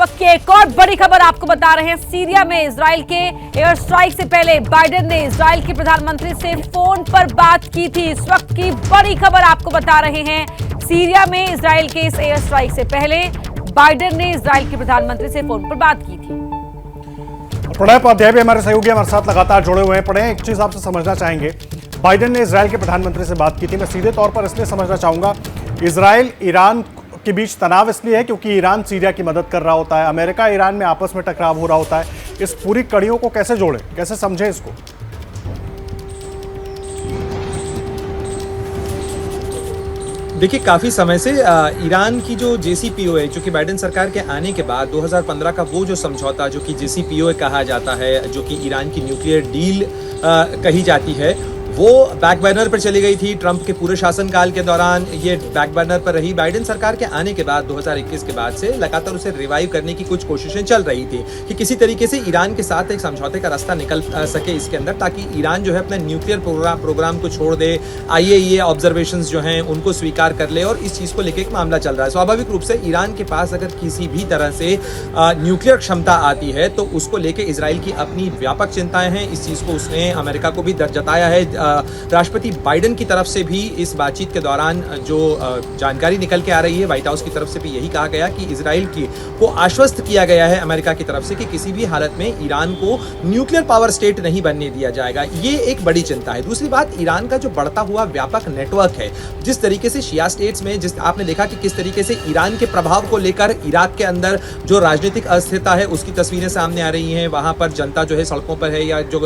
वक्त की एक और बड़ी खबर आपको बता रहे हैं। सीरिया में इजराइल के एयर स्ट्राइक से पहले बाइडेन ने इजराइल के प्रधानमंत्री से फोन पर बात की थी। इस वक्त की बड़ी खबर आपको बता रहे हैं। सीरिया में इजराइल के इस एयर स्ट्राइक से पहले बाइडेन ने इजराइल के प्रधानमंत्री से फोन पर बात की थी। प्रणय उपाध्याय भी हमारे सहयोगी हमारे साथ लगातार जुड़े हुए हैं। प्रणय, एक चीज आपसे समझना चाहेंगे, बाइडेन ने इजराइल के प्रधानमंत्री से बात की थी। मैं सीधे तौर पर इसलिए समझना चाहूंगा, इजराइल ईरान के बीच तनाव इसलिए है क्योंकि ईरान सीरिया की मदद कर रहा होता है, अमेरिका ईरान में आपस में टकराव हो रहा होता है। इस पूरी कड़ियों को कैसे जोड़े, कैसे समझे इसको? देखिए, काफ़ी समय से ईरान की जो JCPOA, जो कि बाइडेन सरकार के आने के बाद 2015 का वो जो समझौता जो कि JCPOA कहा जाता है, जो कि ईरान की न्यूक्लियर डील कही जाती है, वो बैक बर्नर पर चली गई थी। ट्रंप के पूरे शासनकाल के दौरान ये बैक बर्नर पर रही। बाइडेन सरकार के आने के बाद 2021 के बाद से लगातार उसे रिवाइव करने की कुछ कोशिशें चल रही थी कि किसी तरीके से ईरान के साथ एक समझौते का रास्ता निकल सके इसके अंदर, ताकि ईरान जो है अपना न्यूक्लियर प्रोग्राम को छोड़ दे, IAEA ऑब्जर्वेशंस जो हैं उनको स्वीकार कर ले, और इस चीज़ को लेकर एक मामला चल रहा है। स्वाभाविक रूप से ईरान के पास अगर किसी भी तरह से न्यूक्लियर क्षमता आती है तो उसको लेकर इजराइल की अपनी व्यापक चिंताएं हैं। इस चीज़ को उसने अमेरिका को भी जताया है। राष्ट्रपति बाइडेन की तरफ से भी इस बातचीत के दौरान जो जानकारी निकल के आ रही है, व्हाइट हाउस की तरफ से भी यही कहा गया कि इजराइल को आश्वस्त किया गया है अमेरिका की तरफ से कि किसी भी हालत में ईरान को न्यूक्लियर पावर स्टेट नहीं बनने दिया जाएगा। ये एक बड़ी चिंता है। दूसरी बात, ईरान का जो बढ़ता हुआ व्यापक नेटवर्क है, जिस तरीके से शिया स्टेट्स में, जिस आपने देखा कि किस तरीके से ईरान के प्रभाव को लेकर इराक के अंदर जो राजनीतिक अस्थिरता है उसकी तस्वीरें सामने आ रही हैं। वहां पर जनता जो है सड़कों पर है, या जो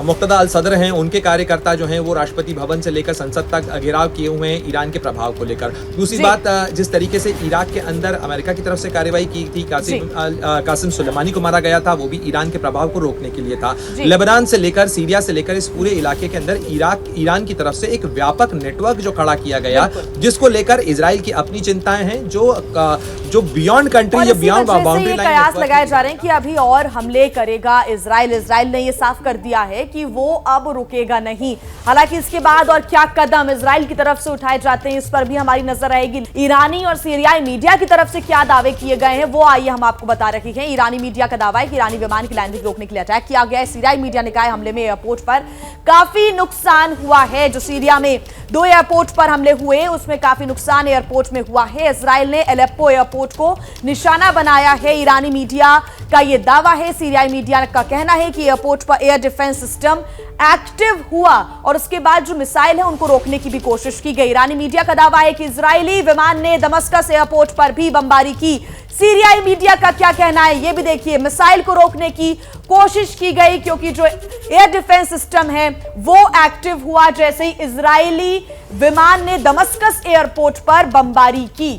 मुक्तदा अल सदर हैं उनके कार्यकर्ता जो हैं वो राष्ट्रपति भवन से लेकर संसद तक घेराव किए हुए हैं ईरान के प्रभाव को लेकर। दूसरी बात, जिस तरीके से इराक के अंदर अमेरिका की तरफ से कार्रवाई की थी, कासिम सुलेमानी को मारा गया था, वो भी ईरान के प्रभाव को रोकने के लिए था। लेबनान से लेकर सीरिया से लेकर इस पूरे इलाके के अंदर ईरान की तरफ से एक व्यापक नेटवर्क जो खड़ा किया गया, जिसको लेकर इजराइल की अपनी चिंताएं हैं, जो बियॉन्ड कंट्री या बियॉन्ड बाउंड्री लाइन कयास लगाए जा रहे हैं कि अभी और हमले करेगा इजराइल ने ये साफ कर दिया है कि वो अब रुकेगा नहीं। हालांकि इसके बाद और क्या कदम इजराइल की तरफ से उठाए जाते हैं, इस पर भी हमारी नजर रहेगी। ईरानी और सीरियाई मीडिया की तरफ से क्या दावे किए गए हैं वो आइए हम आपको बता रहे हैं। ईरानी मीडिया का दावा है कि ईरानी विमान की लैंडिंग रोकने के लिए अटैक किया गया है। सीरियाई मीडिया ने कहा है हमले में एयरपोर्ट पर काफी नुकसान हुआ है। जो सीरिया में 2 एयरपोर्ट पर हमले हुए उसमें काफी नुकसान एयरपोर्ट में हुआ है। इजराइल ने एलेप्पो एयरपोर्ट को निशाना बनाया है। ईरानी मीडिया का यह दावा है। सीरियाई मीडिया का कहना है कि एयरपोर्ट पर एयर डिफेंस सिस्टम एक्टिव हुआ और उसके बाद जो मिसाइल है उनको रोकने की भी कोशिश की गई। ईरानी मीडिया का दावा है कि इजरायली विमान ने दमस्कस एयरपोर्ट पर भी बमबारी की। सीरियाई मीडिया का क्या कहना है ये भी देखिए। मिसाइल को रोकने की कोशिश की गई क्योंकि जो एयर डिफेंस सिस्टम है वो एक्टिव हुआ जैसे ही इजरायली विमान ने दमस्कस एयरपोर्ट पर बमबारी की।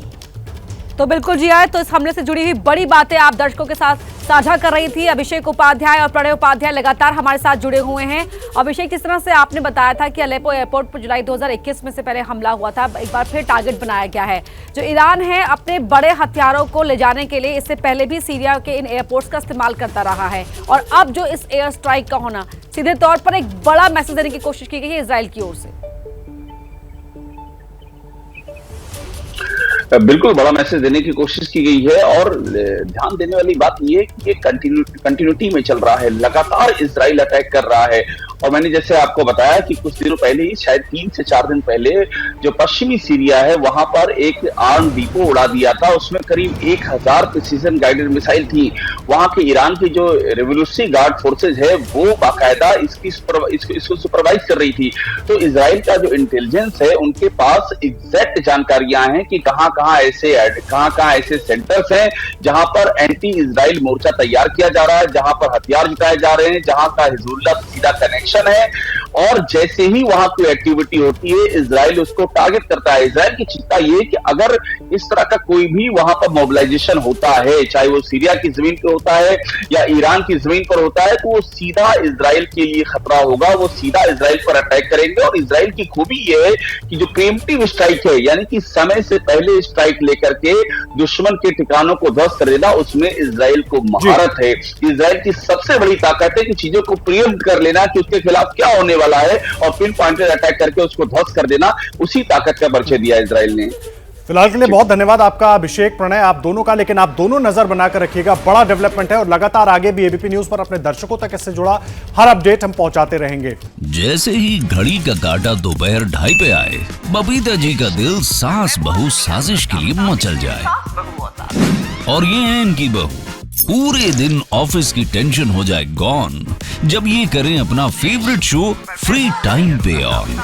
तो बिल्कुल जी आए, तो इस हमले से जुड़ी हुई बड़ी बातें आप दर्शकों के साथ साझा कर रही थी। अभिषेक उपाध्याय और प्रणय उपाध्याय लगातार हमारे साथ जुड़े हुए हैं। अभिषेक, किस तरह से आपने बताया था कि अलेप्पो एयरपोर्ट पर जुलाई 2021 में से पहले हमला हुआ था, एक बार फिर टारगेट बनाया गया है। जो ईरान है अपने बड़े हथियारों को ले जाने के लिए इससे पहले भी सीरिया के इन एयरपोर्ट्स का इस्तेमाल करता रहा है, और अब जो इस एयर स्ट्राइक का होना सीधे तौर पर एक बड़ा मैसेज देने की कोशिश की गई है इजराइल की ओर से। बिल्कुल बड़ा मैसेज देने की कोशिश की गई है, और ध्यान देने वाली बात यह है कि ये कंटिन्यूटी में चल रहा है। लगातार इजराइल अटैक कर रहा है, और मैंने जैसे आपको बताया कि कुछ दिनों पहले ही, शायद 3 से 4 दिन पहले, जो पश्चिमी सीरिया है वहां पर एक आर्म डिपो उड़ा दिया था। उसमें करीब 1000 प्रिसीजन गाइडेड मिसाइल थी। वहां के ईरान की जो रेवोल्यूशनरी गार्ड फोर्सेज है वो बाकायदा इसको सुपरवाइज कर रही थी। तो इजराइल का जो इंटेलिजेंस है उनके पास एग्जैक्ट जानकारियां हैं कि कहां कहां ऐसे सेंटर्स हैं जहां पर एंटी इजराइल मोर्चा तैयार किया जा रहा है, जहां पर हथियार जुटाए जा रहे हैं, जहां का हिजबुल्लाह से सीधा कनेक्शन है। और जैसे ही वहां कोई एक्टिविटी होती है इजराइल उसको टारगेट करता है। इजराइल की चिंता ये है कि अगर इस तरह का कोई भी वहां पर मोबिलाइजेशन होता है, चाहे वो सीरिया की जमीन पर होता है या ईरान की जमीन पर होता है, तो वो सीधा इजराइल के लिए खतरा होगा। वो सीधा इजराइल पर अटैक करेंगे। और इजराइल की खूबी ये है कि जो प्रीएम्प्टिव स्ट्राइक है, यानी कि समय से पहले स्ट्राइक लेकर के दुश्मन के ठिकानों को ध्वस्त कर देना, उसमें इजराइल को महारत है। इजराइल की सबसे बड़ी ताकत है कि चीजों को प्रीएम्प्ट कर लेना कि उसके खिलाफ क्या होने वाला है, और पिन पॉइंटेड अटैक करके उसको ध्वस्त कर देना। उसी ताकत का परिचय दिया इजराइल ने। फिलहाल के लिए बहुत धन्यवाद आपका अभिषेक, प्रणय, आप दोनों का। लेकिन आप दोनों नजर बनाकर रखिएगा, बड़ा डेवलपमेंट है और लगातार आगे भी एबीपी न्यूज पर अपने दर्शकों तक इससे जुड़ा हर अपडेट हम पहुंचाते रहेंगे। जैसे ही घड़ी का काटा दोपहर 2:30 पे आए, बबीता जी का दिल सास बहू साजिश के लिए मचल जाए। और ये है इनकी बहू, पूरे दिन ऑफिस की टेंशन हो जाए गॉन जब ये करें अपना फेवरेट शो फ्री टाइम पे ऑन।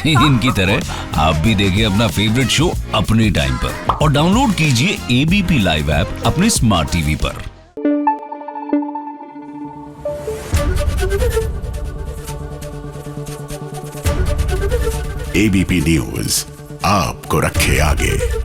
इनकी तरह आप भी देखिए अपना फेवरेट शो अपने टाइम पर और डाउनलोड कीजिए एबीपी लाइव ऐप अपने स्मार्ट टीवी पर। एबीपी न्यूज आपको रखे आगे।